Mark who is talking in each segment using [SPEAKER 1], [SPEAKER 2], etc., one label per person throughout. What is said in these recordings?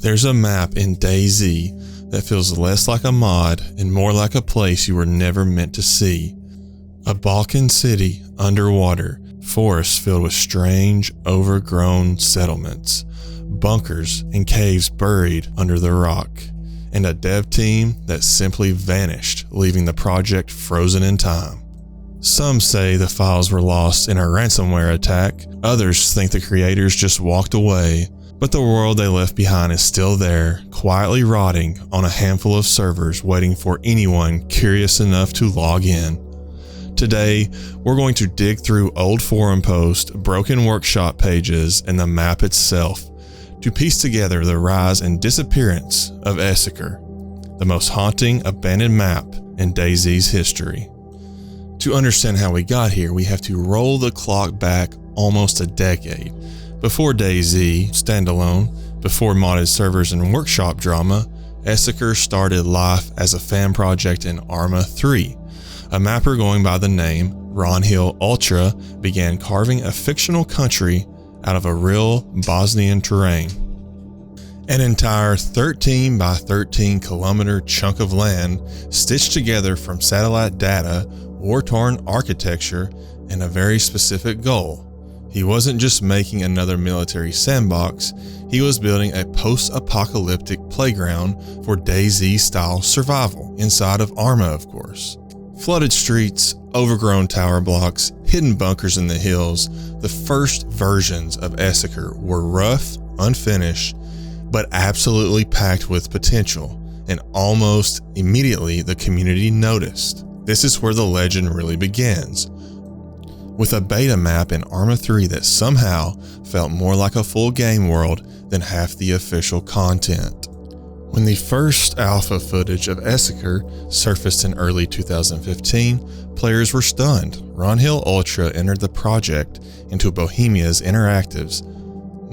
[SPEAKER 1] There's a map in DayZ that feels less like a mod and more like a place you were never meant to see. A Balkan city underwater, forests filled with strange, overgrown settlements, bunkers and caves buried under the rock, and a dev team that simply vanished, leaving the project frozen in time. Some say the files were lost in a ransomware attack, others think the creators just walked away, but the world they left behind is still there, quietly rotting on a handful of servers waiting for anyone curious enough to log in. Today, we're going to dig through old forum posts, broken workshop pages, and the map itself to piece together the rise and disappearance of Esseker, the most haunting abandoned map in DayZ's history. To understand how we got here, we have to roll the clock back almost a decade. Before DayZ Standalone, before modded servers and workshop drama, Esseker started life as a fan project in Arma 3. A mapper going by the name RonhillUltra began carving a fictional country out of a real Bosnian terrain. An entire 13 by 13 kilometer chunk of land stitched together from satellite data, war-torn architecture, and a very specific goal. He wasn't just making another military sandbox, he was building a post-apocalyptic playground for DayZ-style survival, inside of Arma of course. Flooded streets, overgrown tower blocks, hidden bunkers in the hills, the first versions of Esseker were rough, unfinished, but absolutely packed with potential, and almost immediately the community noticed. This is where the legend really begins, with a beta map in Arma 3 that somehow felt more like a full game world than half the official content. When the first alpha footage of Esseker surfaced in early 2015, players were stunned. RonhillUltra entered the project into Bohemia's Interactive's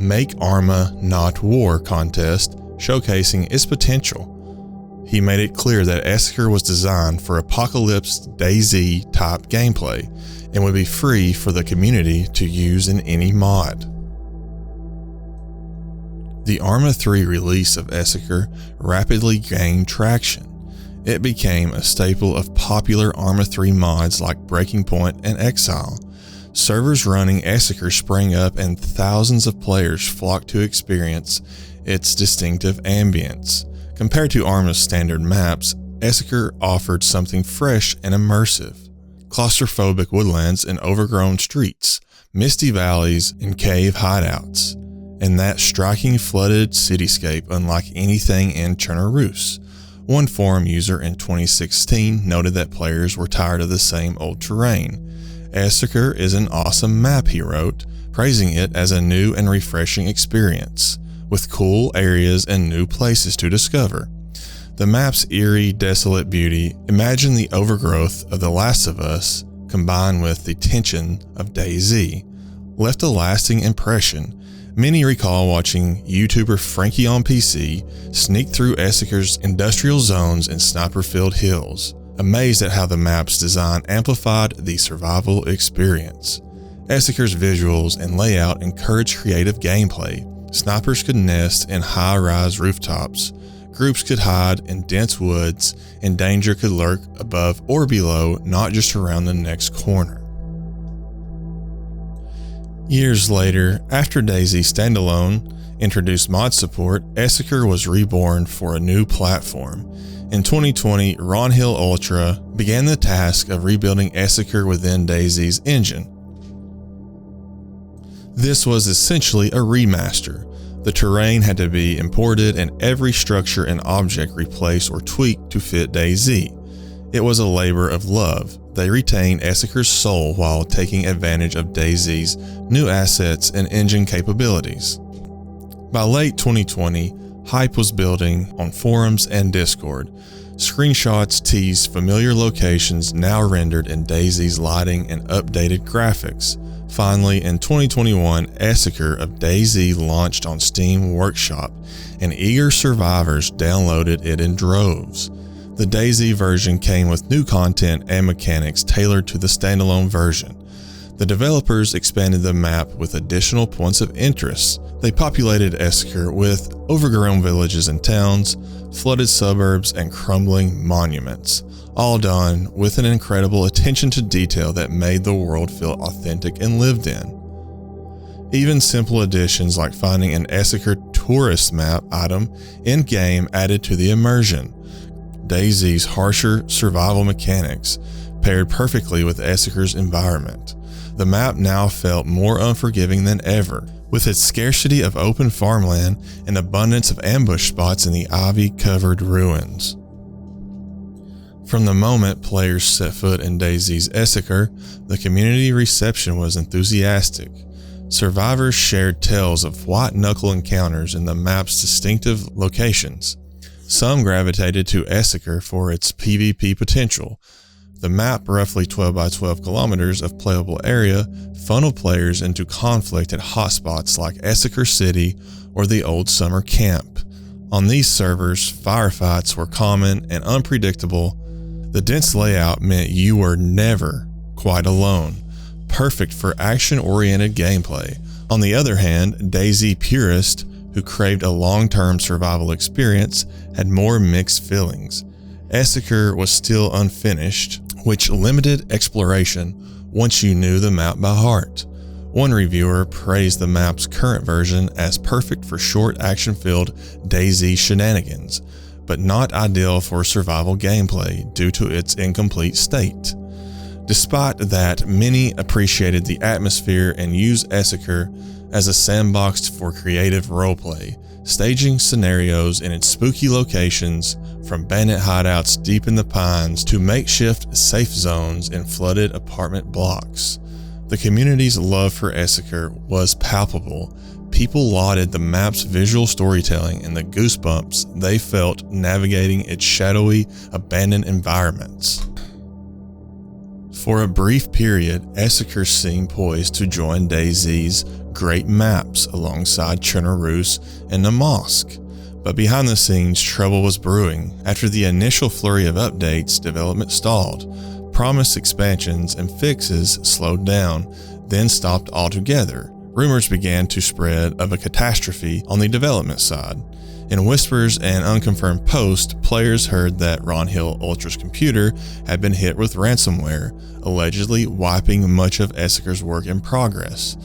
[SPEAKER 1] Make Arma Not War contest, showcasing its potential. He made it clear that Esseker was designed for apocalypse DayZ type gameplay and would be free for the community to use in any mod. The Arma 3 release of Esseker rapidly gained traction. It became a staple of popular Arma 3 mods like Breaking Point and Exile. Servers running Esseker sprang up and thousands of players flocked to experience its distinctive ambience. Compared to Arma's standard maps, Esseker offered something fresh and immersive. Claustrophobic woodlands and overgrown streets, misty valleys and cave hideouts, and that striking flooded cityscape unlike anything in Chernobyl. One forum user in 2016 noted that players were tired of the same old terrain. Esseker is an awesome map, he wrote, praising it as a new and refreshing experience, with cool areas and new places to discover. The map's eerie, desolate beauty, imagine the overgrowth of The Last of Us combined with the tension of DayZ, left a lasting impression. Many recall watching YouTuber Frankie on PC sneak through Esseker's industrial zones and sniper-filled hills, amazed at how the map's design amplified the survival experience. Esseker's visuals and layout encouraged creative gameplay. Snipers could nest in high-rise rooftops, groups could hide in dense woods, and danger could lurk above or below, not just around the next corner. Years later, after DayZ Standalone introduced mod support, Esseker was reborn for a new platform. In 2020, RonhillUltra began the task of rebuilding Esseker within DayZ's engine. This was essentially a remaster. The terrain had to be imported and every structure and object replaced or tweaked to fit DayZ. It was a labor of love. They retained Esseker's soul while taking advantage of DayZ's new assets and engine capabilities. By late 2020, hype was building on forums and Discord. Screenshots teased familiar locations now rendered in DayZ's lighting and updated graphics. Finally, in 2021, Esseker of DayZ launched on Steam Workshop, and eager survivors downloaded it in droves. The DayZ version came with new content and mechanics tailored to the standalone version. The developers expanded the map with additional points of interest. They populated Esseker with overgrown villages and towns, flooded suburbs, and crumbling monuments, all done with an incredible attention to detail that made the world feel authentic and lived in. Even simple additions like finding an Esseker tourist map item in-game added to the immersion. DayZ's harsher survival mechanics paired perfectly with Esseker's environment. The map now felt more unforgiving than ever, with its scarcity of open farmland and abundance of ambush spots in the ivy-covered ruins. From the moment players set foot in DayZ's Esseker, the community reception was enthusiastic. Survivors shared tales of white-knuckle encounters in the map's distinctive locations. Some gravitated to Esseker for its PvP potential. The map, roughly 12 by 12 kilometers of playable area, funneled players into conflict at hotspots like Esseker City or the Old Summer Camp. On these servers, firefights were common and unpredictable. The dense layout meant you were never quite alone, perfect for action-oriented gameplay. On the other hand, DayZ purists who craved a long-term survival experience had more mixed feelings. Esseker was still unfinished, which limited exploration once you knew the map by heart. One reviewer praised the map's current version as perfect for short action-filled DayZ shenanigans, but not ideal for survival gameplay due to its incomplete state. Despite that, many appreciated the atmosphere and used Esseker as a sandbox for creative roleplay, staging scenarios in its spooky locations, from bandit hideouts deep in the pines to makeshift safe zones in flooded apartment blocks. The community's love for Esseker was palpable. People lauded the map's visual storytelling and the goosebumps they felt navigating its shadowy, abandoned environments. For a brief period, Esseker seemed poised to join DayZ's great maps alongside Chernobyl and the Mosque. But behind the scenes, trouble was brewing. After the initial flurry of updates, development stalled. Promised expansions and fixes slowed down, then stopped altogether. Rumors began to spread of a catastrophe on the development side. In whispers and unconfirmed posts, players heard that RonhillUltra's computer had been hit with ransomware, allegedly wiping much of Esseker's work in progress.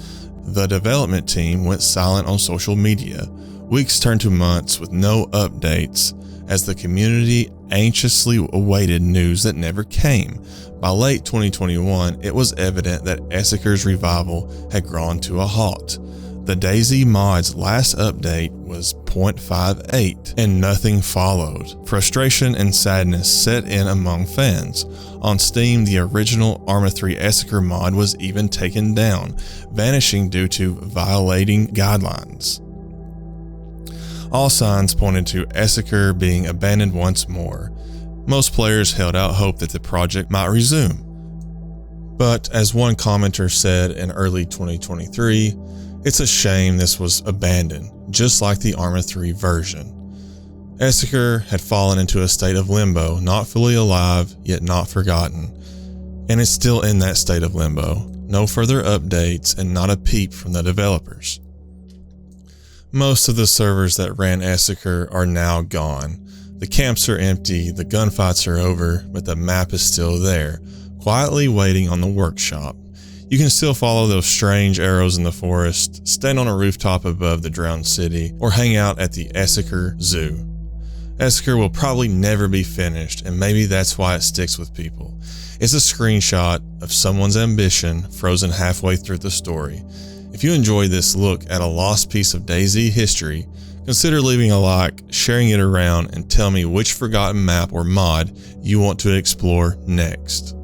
[SPEAKER 1] The development team went silent on social media. Weeks turned to months with no updates as the community anxiously awaited news that never came. By late 2021, it was evident that Esseker's revival had grown to a halt. The DayZ mod's last update was 0.58, and nothing followed. Frustration and sadness set in among fans. On Steam, the original Arma 3 Esseker mod was even taken down, vanishing due to violating guidelines. All signs pointed to Esseker being abandoned once more. Most players held out hope that the project might resume. But as one commenter said in early 2023, it's a shame this was abandoned, just like the Arma 3 version. Esseker had fallen into a state of limbo, not fully alive, yet not forgotten. And it's still in that state of limbo. No further updates and not a peep from the developers. Most of the servers that ran Esseker are now gone. The camps are empty, the gunfights are over, but the map is still there, quietly waiting on the workshop. You can still follow those strange arrows in the forest, stand on a rooftop above the drowned city, or hang out at the Esseker Zoo. Esseker will probably never be finished, and maybe that's why it sticks with people. It's a screenshot of someone's ambition frozen halfway through the story. If you enjoyed this look at a lost piece of DayZ history, consider leaving a like, sharing it around, and tell me which forgotten map or mod you want to explore next.